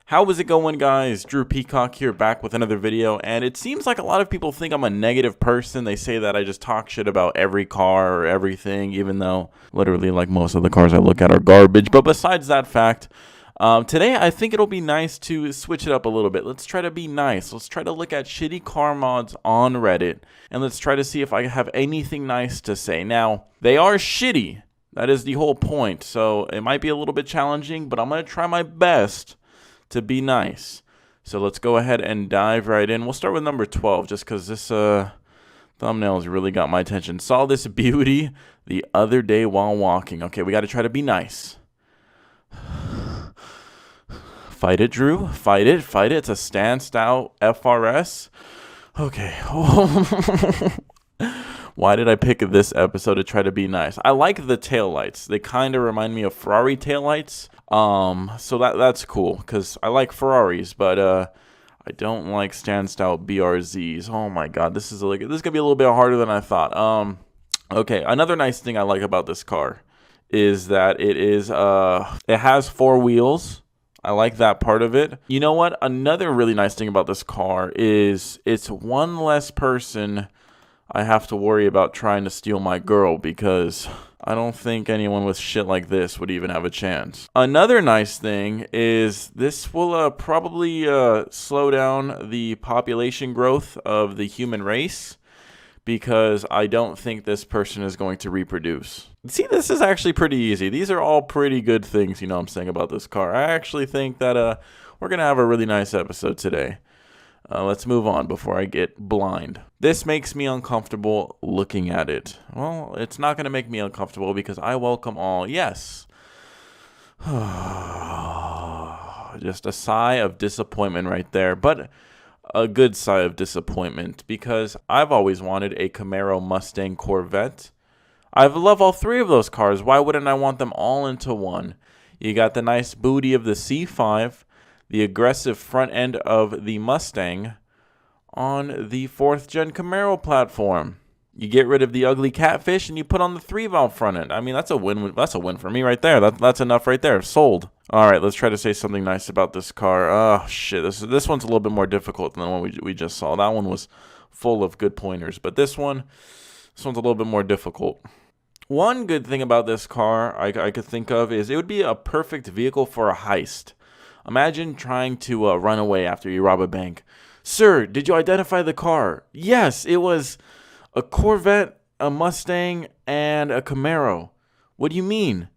How is it going, guys? Drew Peacock here, back with another video, and it seems like a lot of people think I'm a negative person. They say that I just talk shit about every car or everything, even though literally like most of the cars I look at are garbage. But besides that fact, today I think it'll be nice to switch it up a little bit. Let's try to be nice. Let's try to look at shitty car mods on Reddit, and let's try to see if I have anything nice to say. Now, they are shitty. That is the whole point, so it might be a little bit challenging, but I'm going to try my best to be nice. So let's go ahead and dive right in. We'll start with number 12 just because this thumbnail has really got my attention. Saw this beauty the other day while walking. Okay, we got to try to be nice. Fight it, Drew. Fight it. Fight it. It's a stand-style FRS. Okay. Why did I pick this episode to try to be nice? I like the taillights. They kind of remind me of Ferrari taillights. So that's cool because I like Ferraris, but I don't like stand-style BRZs. Oh my god, this is gonna be a little bit harder than I thought. Okay, another nice thing I like about this car is that it has 4 wheels. I like that part of it. You know what? Another really nice thing about this car is it's one less person I have to worry about trying to steal my girl, because I don't think anyone with shit like this would even have a chance. Another nice thing is this will probably slow down the population growth of the human race, because I don't think this person is going to reproduce. See, this is actually pretty easy. These are all pretty good things, you know what I'm saying, about this car. I actually think that we're going to have a really nice episode today. Let's move on before I get blind. This makes me uncomfortable looking at it. Well, it's not going to make me uncomfortable because I welcome all. Yes. Just a sigh of disappointment right there. But a good sigh of disappointment, because I've always wanted a Camaro, Mustang, Corvette. I love all 3 of those cars. Why wouldn't I want them all into one? You got the nice booty of the C5. The aggressive front end of the Mustang on the 4th gen Camaro platform. You get rid of the ugly catfish and you put on the 3-valve front end. I mean, that's a win. That's a win for me right there. That's enough right there. Sold. All right, let's try to say something nice about this car. Oh shit, this one's a little bit more difficult than the one we just saw. That one was full of good pointers, but this one's a little bit more difficult. One good thing about this car I could think of is it would be a perfect vehicle for a heist. Imagine trying to run away after you rob a bank. Sir, did you identify the car? Yes, it was a Corvette, a Mustang, and a Camaro. What do you mean?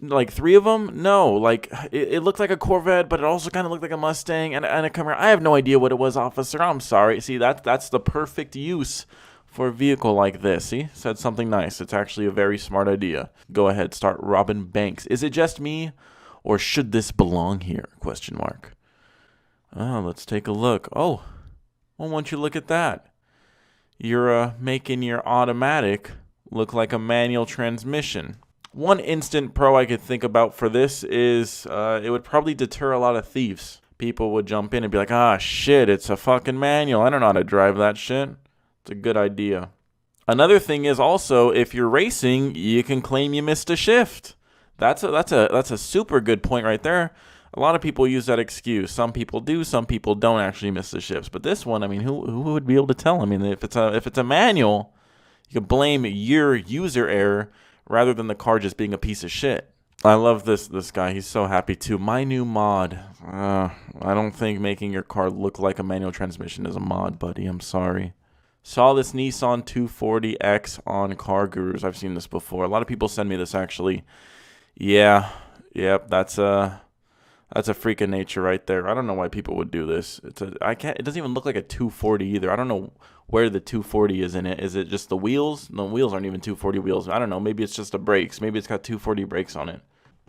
Like 3 of them? No, like it looked like a Corvette, but it also kind of looked like a Mustang and a Camaro. I have no idea what it was, officer. I'm sorry. See, that's the perfect use for a vehicle like this. See, said something nice. It's actually a very smart idea. Go ahead, start robbing banks. Is it just me? Or should this belong here? Question mark. Oh, let's take a look. Oh, well, won't you look at that? You're making your automatic look like a manual transmission. One instant pro I could think about for this is it would probably deter a lot of thieves. People would jump in and be like, ah, shit, it's a fucking manual. I don't know how to drive that shit. It's a good idea. Another thing is also, if you're racing, you can claim you missed a shift. That's a super good point right there. A lot of people use that excuse. Some people do, some people don't actually miss the shifts. But this one, I mean, who would be able to tell? I mean, if it's a manual, you can blame your user error rather than the car just being a piece of shit. I love this guy. He's so happy too. My new mod. I don't think making your car look like a manual transmission is a mod, buddy. I'm sorry. Saw this Nissan 240X on Car Gurus. I've seen this before. A lot of people send me this actually. Yeah, yep, that's a freak of nature right there. I don't know why people would do this. It doesn't even look like a 240 either. I don't know where the 240 is in it. Is it just the wheels? The wheels aren't even 240 wheels. I don't know. Maybe it's just the brakes. Maybe it's got 240 brakes on it.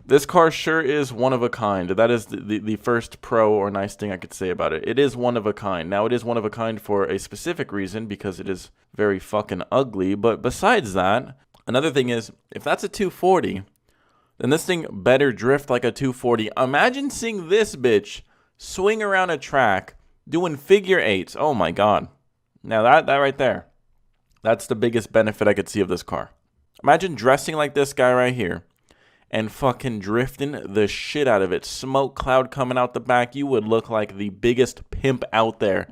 This car sure is one of a kind. That is the first pro or nice thing I could say about it. It is one of a kind. Now, it is one of a kind for a specific reason, because it is very fucking ugly. But besides that, another thing is, if that's a 240... then this thing better drift like a 240. Imagine seeing this bitch swing around a track doing figure 8s. Oh my god. Now that right there, that's the biggest benefit I could see of this car. Imagine dressing like this guy right here and fucking drifting the shit out of it. Smoke cloud coming out the back. You would look like the biggest pimp out there.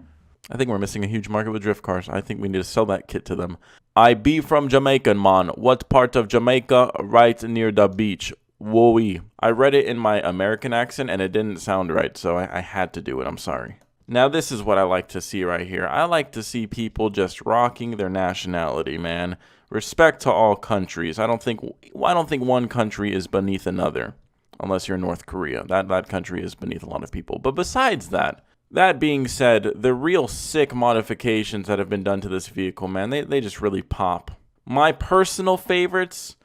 I think we're missing a huge market with drift cars. I think we need to sell that kit to them. I be from Jamaican, man. What part of Jamaica? Right near the beach. Whoa-wee. I read it in my American accent and it didn't sound right, so I had to do it. I'm sorry. Now, this is what I like to see right here. I like to see people just rocking their nationality, man. Respect to all countries. I don't think one country is beneath another, unless you're North Korea. That country is beneath a lot of people. But besides that, that being said, the real sick modifications that have been done to this vehicle, man, they just really pop. My personal favorites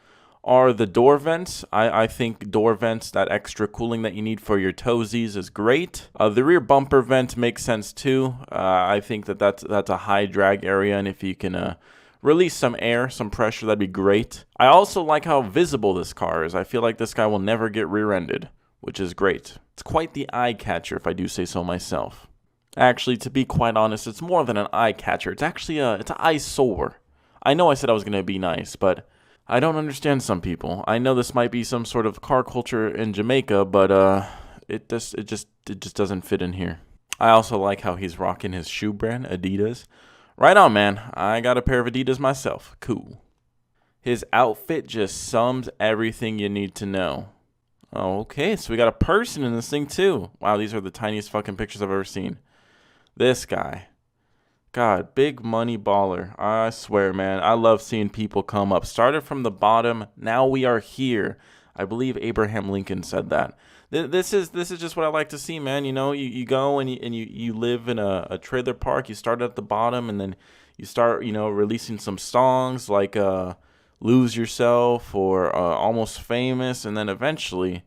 are the door vents. I think door vents, that extra cooling that you need for your toesies, is great. The rear bumper vent makes sense too. I think that's a high drag area, and if you can release some air, some pressure, that'd be great. I also like how visible this car is. I feel like this guy will never get rear-ended, which is great. It's quite the eye catcher, if I do say so myself. Actually, to be quite honest, it's more than an eye catcher. It's actually it's an eyesore. I know I said I was gonna be nice, but I don't understand some people. I know this might be some sort of car culture in Jamaica, but it just doesn't fit in here. I also like how he's rocking his shoe brand, Adidas. Right on, man. I got a pair of Adidas myself. Cool. His outfit just sums everything you need to know. Oh, okay, so we got a person in this thing too. Wow, these are the tiniest fucking pictures I've ever seen. This guy. God, big money baller. I swear, man. I love seeing people come up. Started from the bottom. Now we are here. I believe Abraham Lincoln said that. This is just what I like to see, man. You know, you go and you live in a trailer park. You start at the bottom, and then you start, you know, releasing some songs like Lose Yourself or Almost Famous, and then eventually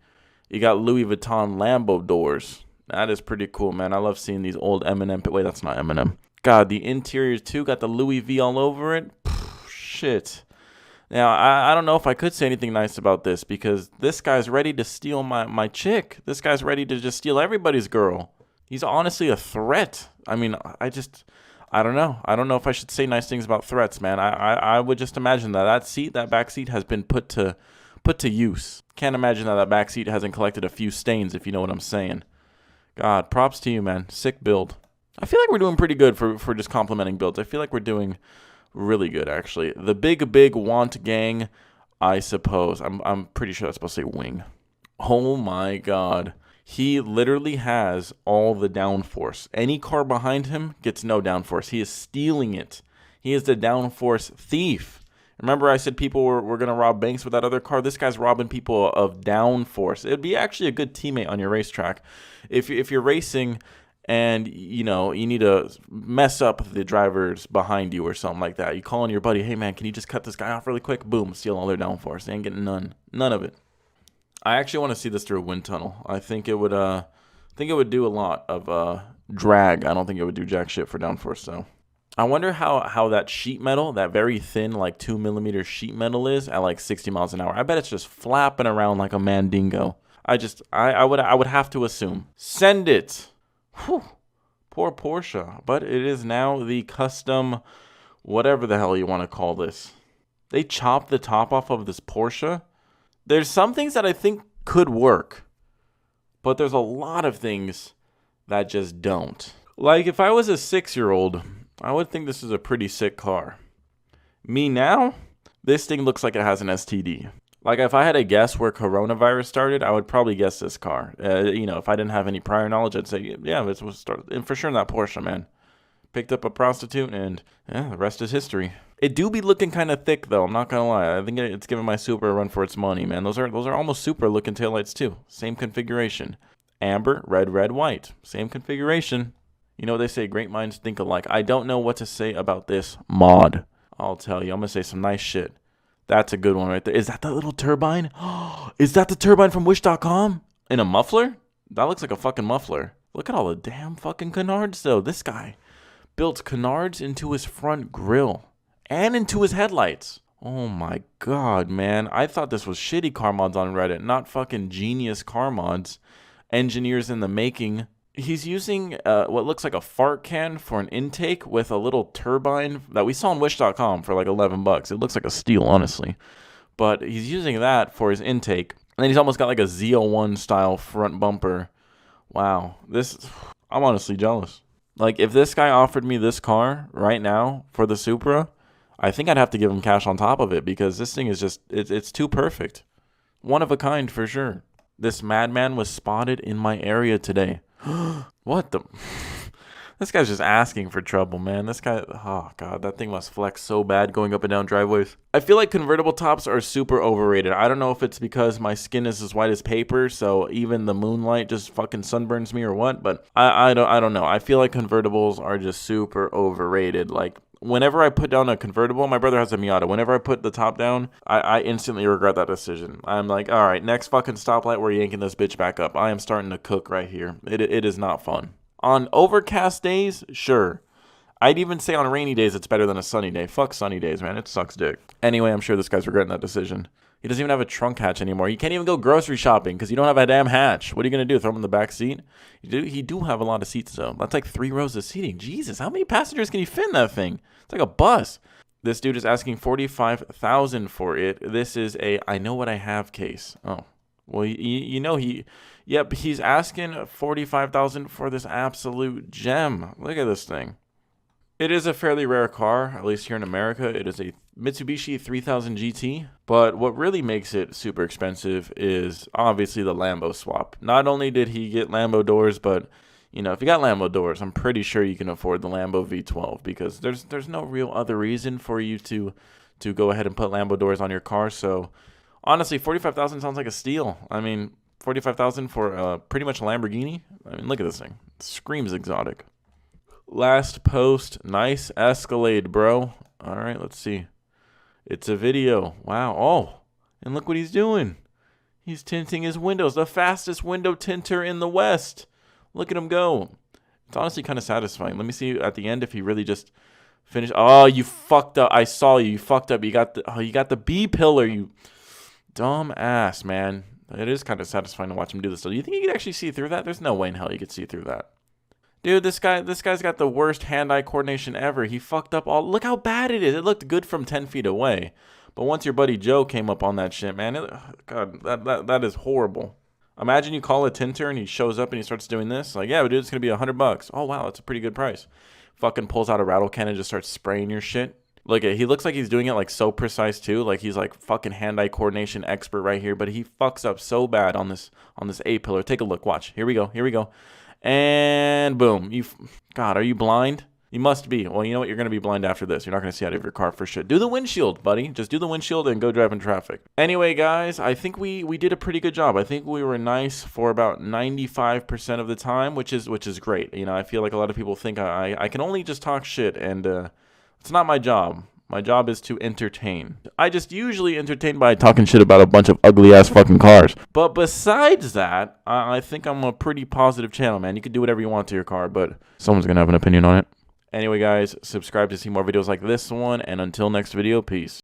you got Louis Vuitton Lambo doors. That is pretty cool, man. I love seeing these old Eminem. Wait, that's not Eminem. God, the interior too got the Louis V all over it. Shit. Now, I don't know if I could say anything nice about this, because this guy's ready to steal my chick. This guy's ready to just steal everybody's girl. He's honestly a threat. I mean, I don't know. I don't know if I should say nice things about threats, man. I would just imagine that back seat has been put to use. Can't imagine that back seat hasn't collected a few stains, if you know what I'm saying. God, props to you, man. Sick build. I feel like we're doing pretty good for just complimenting builds. I feel like we're doing really good, actually. The big want gang, I suppose. I'm pretty sure that's supposed to say wing. Oh my God. He literally has all the downforce. Any car behind him gets no downforce. He is stealing it. He is the downforce thief. Remember I said people were going to rob banks with that other car? This guy's robbing people of downforce. It would be actually a good teammate on your racetrack. If you're racing and, you know, you need to mess up the drivers behind you or something like that, you call on your buddy, hey, man, can you just cut this guy off really quick? Boom, steal all their downforce. They ain't getting none of it. I actually want to see this through a wind tunnel. I think it would do a lot of drag. I don't think it would do jack shit for downforce, though. I wonder how that sheet metal, that very thin, like 2mm sheet metal is at like 60 miles an hour. I bet it's just flapping around like a mandingo. I would have to assume. Send it. Whew. Poor Porsche. But it is now the custom, whatever the hell you want to call this. They chopped the top off of this Porsche. There's some things that I think could work, but there's a lot of things that just don't. Like if I was a 6-year-old, I would think this is a pretty sick car. Me now, this thing looks like it has an STD. Like if I had to guess where coronavirus started, I would probably guess this car. You know, if I didn't have any prior knowledge, I'd say, yeah, this was started. And for sure in that Porsche, man. Picked up a prostitute and yeah, the rest is history. It do be looking kind of thick though, I'm not gonna lie. I think it's giving my Supra a run for its money, man. Those are almost Supra looking taillights too. Same configuration. Amber, red, white. Same configuration. You know what they say, great minds think alike. I don't know what to say about this mod. I'll tell you, I'm gonna say some nice shit. That's a good one right there. Is that the little turbine? Is that the turbine from Wish.com? In a muffler? That looks like a fucking muffler. Look at all the damn fucking canards though. This guy built canards into his front grille and into his headlights. Oh my God, man. I thought this was shitty car mods on Reddit, not fucking genius car mods. Engineers in the making. He's using what looks like a fart can for an intake with a little turbine that we saw on Wish.com for like $11. It looks like a steal, honestly. But he's using that for his intake. And then he's almost got like a Z01 style front bumper. Wow. I'm honestly jealous. Like, if this guy offered me this car right now for the Supra, I think I'd have to give him cash on top of it because this thing is just, it's too perfect. One of a kind for sure. This madman was spotted in my area today. What the? This guy's just asking for trouble, man. This guy, oh God, that thing must flex so bad going up and down driveways. I feel like convertible tops are super overrated. I don't know if it's because my skin is as white as paper, so even the moonlight just fucking sunburns me or what, but I don't know. I feel like convertibles are just super overrated. Like, whenever I put down a convertible, my brother has a Miata. Whenever I put the top down, I instantly regret that decision. I'm like, all right, next fucking stoplight, we're yanking this bitch back up. I am starting to cook right here. It is not fun. On overcast days, sure. I'd even say on rainy days it's better than a sunny day. Fuck sunny days, man. It sucks dick. Anyway, I'm sure this guy's regretting that decision. He doesn't even have a trunk hatch anymore. You can't even go grocery shopping because you don't have a damn hatch. What are you going to do? Throw him in the back seat? He do have a lot of seats, though. That's like 3 rows of seating. Jesus, how many passengers can you fit in that thing? It's like a bus. This dude is asking $45,000 for it. This is a I know what I have case. Oh. Well, you know yep, he's asking $45,000 for this absolute gem. Look at this thing. It is a fairly rare car, at least here in America. It is a Mitsubishi 3000 GT. But what really makes it super expensive is obviously the Lambo swap. Not only did he get Lambo doors, but you know, if you got Lambo doors, I'm pretty sure you can afford the Lambo V12 because there's no real other reason for you to go ahead and put Lambo doors on your car. So honestly, $45,000 sounds like a steal. I mean, $45,000 for pretty much a Lamborghini. I mean, look at this thing. It screams exotic. Last post, nice Escalade, bro. All right, let's see. It's a video. Wow. Oh, and look what he's doing. He's tinting his windows. The fastest window tinter in the West. Look at him go. It's honestly kind of satisfying. Let me see at the end if he really just finished. Oh, you fucked up. I saw you. You fucked up. You got the B pillar. You dumb ass, man. It is kind of satisfying to watch him do this. So do you think you could actually see through that? There's no way in hell you could see through that. Dude, this guy's got the worst hand-eye coordination ever. He fucked up all. Look how bad it is. It looked good from 10 feet away. But once your buddy Joe came up on that shit, man, God, that is horrible. Imagine you call a tinter and he shows up and he starts doing this. Like, yeah, but dude, it's going to be $100. Oh, wow, that's a pretty good price. Fucking pulls out a rattle can and just starts spraying your shit. Look, he looks like he's doing it like so precise too. Like he's like fucking hand-eye coordination expert right here. But he fucks up so bad on this A-pillar. Take a look. Watch. Here we go. Here we go. And boom. God, are you blind? You must be. Well, you know what? You're going to be blind after this. You're not going to see out of your car for shit. Do the windshield, buddy. Just do the windshield and go drive in traffic. Anyway, guys, I think we did a pretty good job. I think we were nice for about 95% of the time, which is great. You know, I feel like a lot of people think I can only just talk shit, and it's not my job. My job is to entertain. I just usually entertain by talking shit about a bunch of ugly-ass fucking cars. But besides that, I think I'm a pretty positive channel, man. You can do whatever you want to your car, but someone's going to have an opinion on it. Anyway, guys, subscribe to see more videos like this one, and until next video, peace.